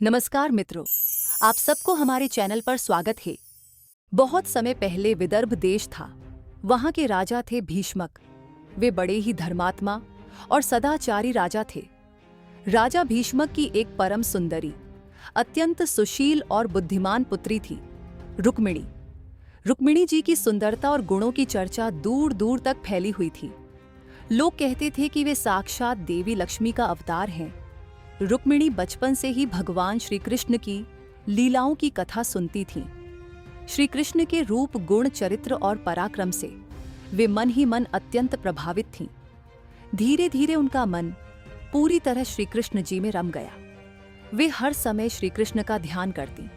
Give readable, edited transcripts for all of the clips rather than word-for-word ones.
नमस्कार मित्रों, आप सबको हमारे चैनल पर स्वागत है। बहुत समय पहले विदर्भ देश था। वहां के राजा थे भीष्मक। वे बड़े ही धर्मात्मा और सदाचारी राजा थे। राजा भीष्मक की एक परम सुंदरी, अत्यंत सुशील और बुद्धिमान पुत्री थी, रुक्मिणी। रुक्मिणी जी की सुंदरता और गुणों की चर्चा दूर दूर तक फैली हुई थी। लोग कहते थे कि वे साक्षात देवी लक्ष्मी का अवतार हैं। रुक्मिणी बचपन से ही भगवान श्री कृष्ण की लीलाओं की कथा सुनती थीं। श्री कृष्ण के रूप, गुण, चरित्र और पराक्रम से वे मन ही मन अत्यंत प्रभावित थीं। धीरे धीरे उनका मन पूरी तरह श्री कृष्ण जी में रम गया। वे हर समय श्री कृष्ण का ध्यान करती,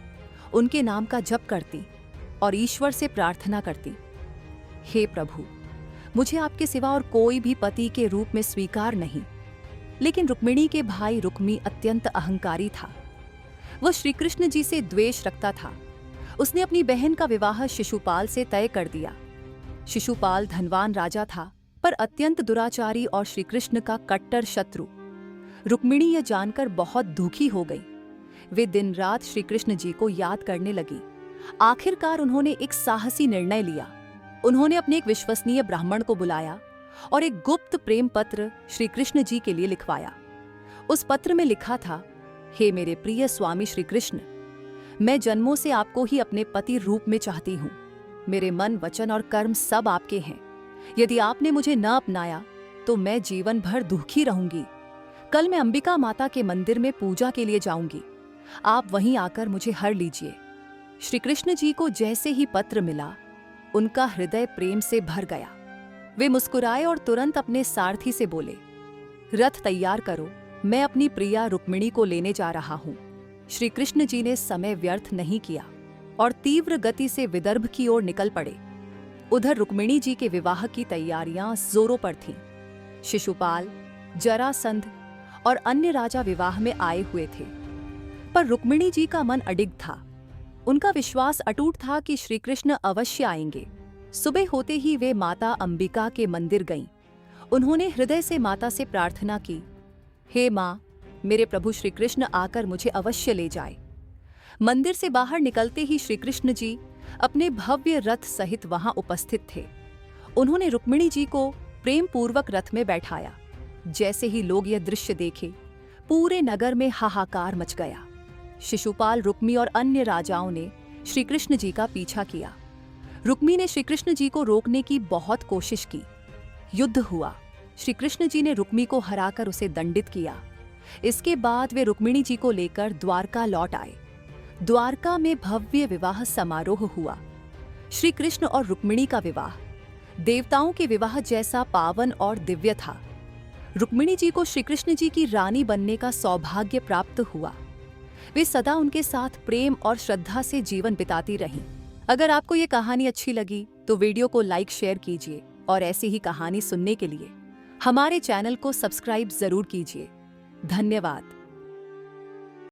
उनके नाम का जप करती और ईश्वर से प्रार्थना करती, हे प्रभु, मुझे आपके सिवा और कोई भी पति के रूप में स्वीकार नहीं। लेकिन रुक्मिणी के भाई रुक्मी अत्यंत अहंकारी था। वह श्री कृष्ण जी से द्वेष रखता था। उसने अपनी बहन का विवाह शिशुपाल से तय कर दिया। शिशुपाल धनवान राजा था, पर अत्यंत दुराचारी और श्री कृष्ण का कट्टर शत्रु। रुक्मिणी यह जानकर बहुत दुखी हो गई। वे दिन रात श्री कृष्ण जी को याद करने लगी। आखिरकार उन्होंने एक साहसी निर्णय लिया। उन्होंने अपने एक विश्वसनीय ब्राह्मण को बुलाया और एक गुप्त प्रेम पत्र श्री कृष्ण जी के लिए लिखवाया। उस पत्र में लिखा था, हे मेरे प्रिय स्वामी श्री कृष्ण, मैं जन्मों से आपको ही अपने पति रूप में चाहती हूँ। मेरे मन, वचन और कर्म सब आपके हैं। यदि आपने मुझे न अपनाया तो मैं जीवन भर दुखी रहूंगी। कल मैं अंबिका माता के मंदिर में पूजा के लिए जाऊंगी। आप वहीं आकर मुझे हर लीजिए। श्री कृष्ण जी को जैसे ही पत्र मिला, उनका हृदय प्रेम से भर गया। वे मुस्कुराए और तुरंत अपने सारथी से बोले, रथ तैयार करो, मैं अपनी प्रिया रुक्मिणी को लेने जा रहा हूँ। श्री कृष्ण जी ने समय व्यर्थ नहीं किया और तीव्र गति से विदर्भ की ओर निकल पड़े। उधर रुक्मिणी जी के विवाह की तैयारियां जोरों पर थीं। शिशुपाल, जरासंध और अन्य राजा विवाह में आए हुए थे, पर रुक्मिणी जी का मन अडिग था। उनका विश्वास अटूट था कि श्री कृष्ण अवश्य आएंगे। सुबह होते ही वे माता अंबिका के मंदिर गईं। उन्होंने हृदय से माता से प्रार्थना की, हे माँ, मेरे प्रभु श्री कृष्ण आकर मुझे अवश्य ले जाए। मंदिर से बाहर निकलते ही श्री कृष्ण जी अपने भव्य रथ सहित वहां उपस्थित थे। उन्होंने रुक्मिणी जी को प्रेम पूर्वक रथ में बैठाया। जैसे ही लोग यह दृश्य देखे, पूरे नगर में हाहाकार मच गया। शिशुपाल, रुक्मी और अन्य राजाओं ने श्री कृष्ण जी का पीछा किया। रुक्मी ने श्री कृष्ण जी को रोकने की बहुत कोशिश की। युद्ध हुआ। श्री कृष्ण जी ने रुक्मी को हराकर उसे दंडित किया। इसके बाद वे रुक्मिणी जी को लेकर द्वारका लौट आए। द्वारका में भव्य विवाह समारोह हुआ। श्री कृष्ण और रुक्मिणी का विवाह देवताओं के विवाह जैसा पावन और दिव्य था। रुक्मिणी जी को श्री कृष्ण जी की रानी बनने का सौभाग्य प्राप्त हुआ। वे सदा उनके साथ प्रेम और श्रद्धा से जीवन बिताती रहीं। अगर आपको ये कहानी अच्छी लगी तो वीडियो को लाइक, शेयर कीजिए और ऐसी ही कहानी सुनने के लिए हमारे चैनल को सब्सक्राइब जरूर कीजिए। धन्यवाद।